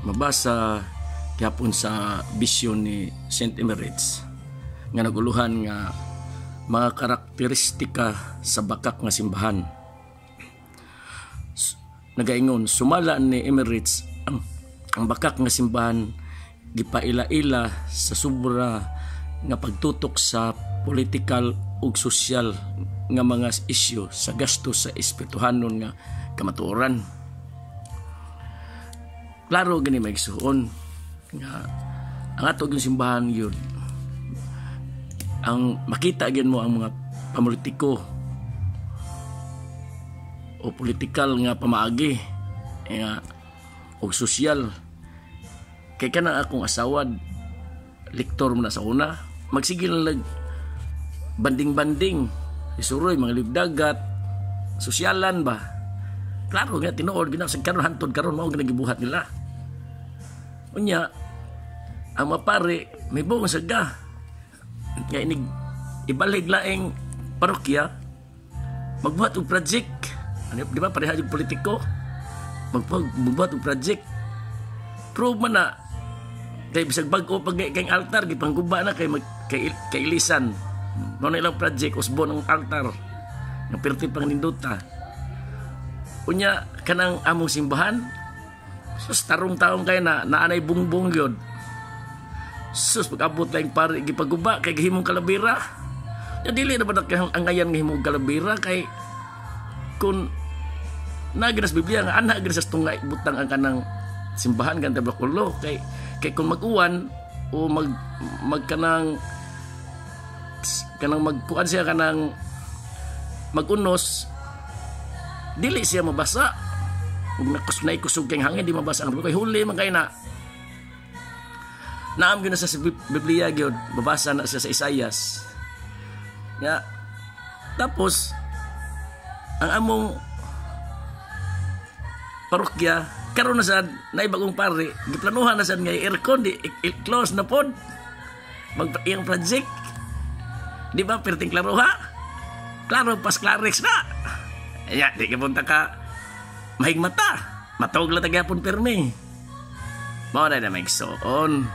mabasa gihapon sa bisyon ni St. Emeritus nga naguluhan nga mga karakteristika sa bakak nga simbahan. Nagaingon, sumala ni Emeritus ang bakak nga simbahan gipaila-ila sa sobra nga pagtutok sa political ug sosyal nga mga isyu sa gasto sa espirituhanon nga kamatuoran. Klaro gani maigsuon nga ang ato gyud simbahan yun ang makita gyud mo ang mga papolitiko o politikal nga pamaagi nga o sosyal. Kay kanang akong asawad lektor mo na sa una, magsigil lang banding-banding isuroy mga libdagat sosyalan ba. Klaro nga tinuod gina sa karon hantod karon mao ginagibuhat nila. Unya ang mapare may buong saga nga inig ibalig laing parokya magbuhat og project. Ano di ba pareha yung politiko magbuhat og project. Prove man na kay bisag bag-o pag kay altar gipangguba na kay ilisan. Mao na ilang project usbon ang altar nga perti pang ninduta. Unya kanang among simbahan sus tarong taong kay na naanay bungbong gyud. Sus pag-abot lang pare gipaguba kay gihimong kalabira. Ya dili na ba ang ayan gihimong kalabira kay kun naginas Biblia nga ana ginas tungay butang ang kanang simbahan kan tabakulo kay kung mag-uwan o magkanang magkuan siya kanang magunos dili siya mabasa ug nakusnay kusog kay hangin di mabasa ang kay huli man kay na naam gyud sa Biblia gyud mabasa na siya sa Isaias ya. Tapos ang among parokya karon na sad naibagong pare giplanuhan na sad nga aircon di close na pod iyang project di ba perting klaro ha klaro pas klarex na ya di kapunta ka mahig mata matawag lang tagapon permi mao na maigsoon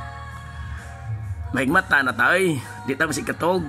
mahig mata na tayo di ta masig katog